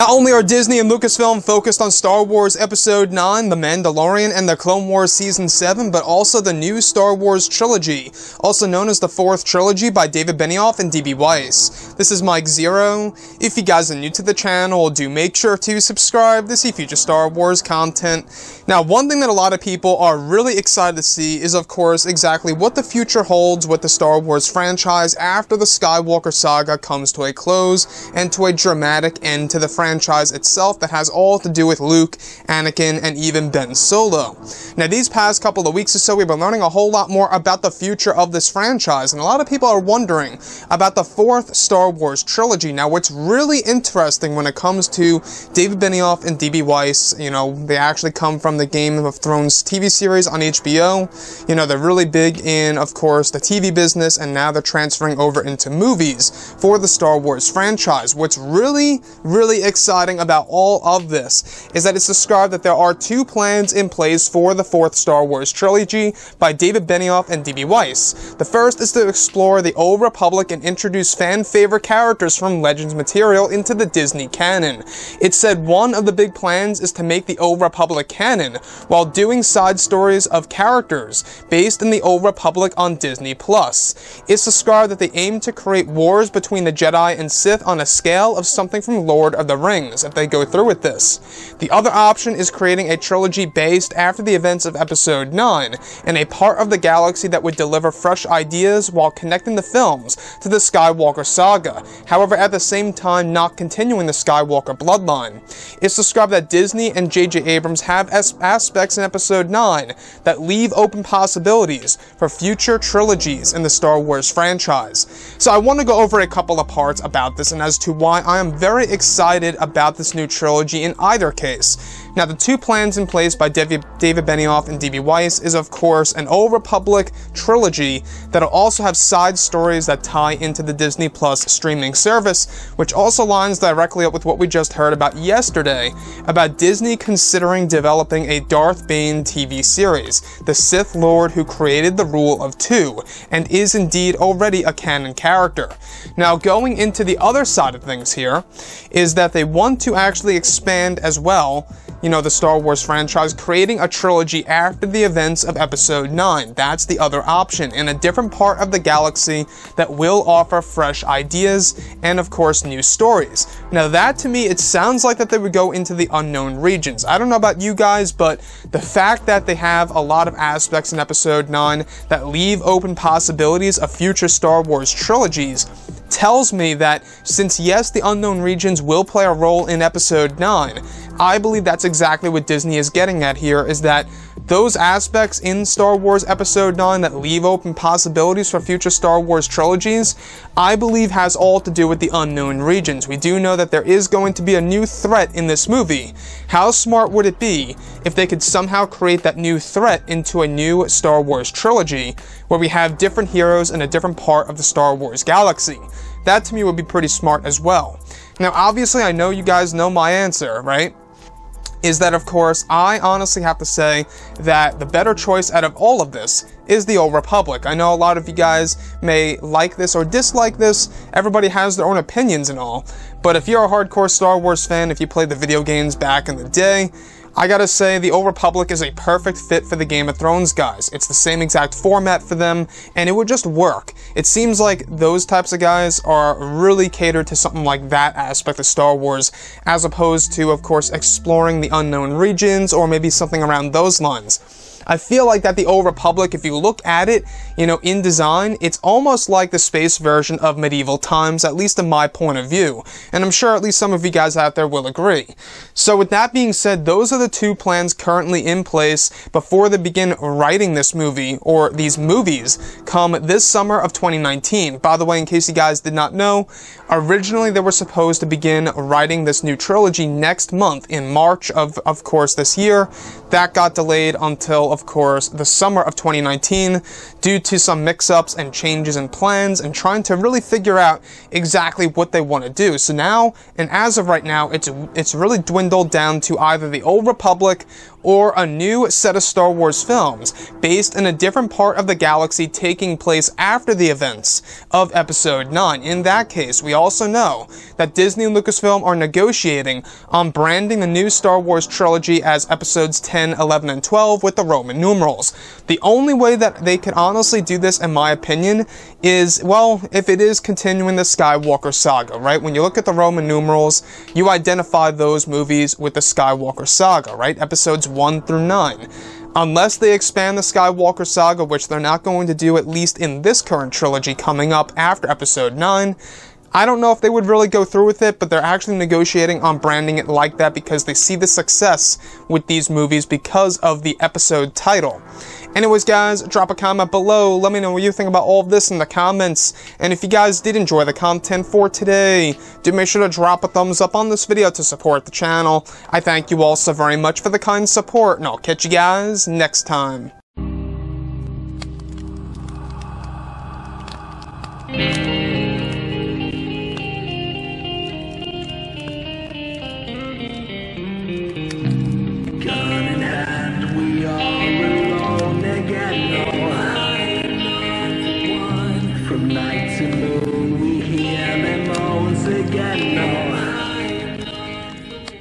Not only are Disney and Lucasfilm focused on Star Wars Episode 9, The Mandalorian, and the Clone Wars Season 7, but also the new Star Wars trilogy, also known as the Fourth Trilogy by David Benioff and D.B. Weiss. This is Mike Zero. If you guys are new to the channel, do make sure to subscribe to see future Star Wars content. Now, one thing that a lot of people are really excited to see is, of course, exactly what the future holds with the Star Wars franchise after the Skywalker saga comes to a close and to a dramatic end to the franchise itself that has all to do with Luke, Anakin, and even Ben Solo. Now, these past couple of weeks or so, we've been learning a whole lot more about the future of this franchise, and a lot of people are wondering about the fourth Star Wars trilogy. Now, what's really interesting when it comes to David Benioff and D.B. Weiss, you know, they actually come from the Game of Thrones TV series on HBO. You know, they're really big in, of course, the TV business, and now they're transferring over into movies for the Star Wars franchise. What's really exciting about all of this is that it's described that there are two plans in place for the fourth Star Wars trilogy by David Benioff and D.B. Weiss. The first is to explore the Old Republic and introduce fan-favorite characters from Legends material into the Disney canon. It said one of the big plans is to make the Old Republic canon, while doing side stories of characters based in the Old Republic on Disney+. It's described that they aim to create wars between the Jedi and Sith on a scale of something from Lord of the Rings, if they go through with this. The other option is creating a trilogy based after the events of Episode 9, in a part of the galaxy that would deliver fresh ideas while connecting the films to the Skywalker saga, however at the same time not continuing the Skywalker bloodline. It's described that Disney and J.J. Abrams have aspects in Episode 9 that leave open possibilities for future trilogies in the Star Wars franchise. So I want to go over a couple of parts about this and as to why I am very excited about this new trilogy in either case. Now, the two plans in place by David Benioff and D.B. Weiss is, of course, an Old Republic trilogy that'll also have side stories that tie into the Disney Plus streaming service, which also lines directly up with what we just heard about yesterday, about Disney considering developing a Darth Bane TV series, the Sith Lord who created the Rule of Two, and is indeed already a canon character. Now, going into the other side of things here, is that they want to actually expand as well, you know, the Star Wars franchise, creating a trilogy after the events of Episode 9. That's the other option, in a different part of the galaxy that will offer fresh ideas and, of course, new stories. Now, that to me, it sounds like that they would go into the unknown regions. I don't know about you guys, but the fact that they have a lot of aspects in Episode 9 that leave open possibilities of future Star Wars trilogies tells me that since, yes, the unknown regions will play a role in Episode 9, I believe that's exactly what Disney is getting at here, is that those aspects in Star Wars Episode 9 that leave open possibilities for future Star Wars trilogies, I believe has all to do with the unknown regions. We do know that there is going to be a new threat in this movie. How smart would it be if they could somehow create that new threat into a new Star Wars trilogy, where we have different heroes in a different part of the Star Wars galaxy? That to me would be pretty smart as well. Now, obviously, I know you guys know my answer, right? Is that, of course, I honestly have to say that the better choice out of all of this is the Old Republic. I know a lot of you guys may like this or dislike this. Everybody has their own opinions and all. But if you're a hardcore Star Wars fan, if you played the video games back in the day, I gotta say, the Old Republic is a perfect fit for the Game of Thrones guys. It's the same exact format for them, and it would just work. It seems like those types of guys are really catered to something like that aspect of Star Wars, as opposed to, of course, exploring the unknown regions, or maybe something around those lines. I feel like that the Old Republic, if you look at it, you know, in design, it's almost like the space version of medieval times, at least in my point of view. And I'm sure at least some of you guys out there will agree. So with that being said, those are the two plans currently in place before they begin writing this movie, or these movies, come this summer of 2019. By the way, in case you guys did not know, originally they were supposed to begin writing this new trilogy next month, in March of course, this year. That got delayed until, of course, the summer of 2019 due to some mix-ups and changes in plans and trying to really figure out exactly what they want to do. So now, and as of right now, it's really dwindled down to either the Old Republic or a new set of Star Wars films based in a different part of the galaxy taking place after the events of Episode 9. In that case, we also know that Disney and Lucasfilm are negotiating on branding the new Star Wars trilogy as Episodes 10, 11, and 12 with the Roman numerals. The only way that they could honestly do this, in my opinion, is, well, if it is continuing the Skywalker saga, right? When you look at the Roman numerals, you identify those movies with the Skywalker saga, right? Episodes 1 through 9. Unless they expand the Skywalker saga, which they're not going to do, at least in this current trilogy coming up after Episode 9, I don't know if they would really go through with it, but they're actually negotiating on branding it like that because they see the success with these movies because of the episode title. Anyways, guys, drop a comment below. Let me know what you think about all of this in the comments. And if you guys did enjoy the content for today, do make sure to drop a thumbs up on this video to support the channel. I thank you all so very much for the kind support, and I'll catch you guys next time. From night to moon, we hear them moans again.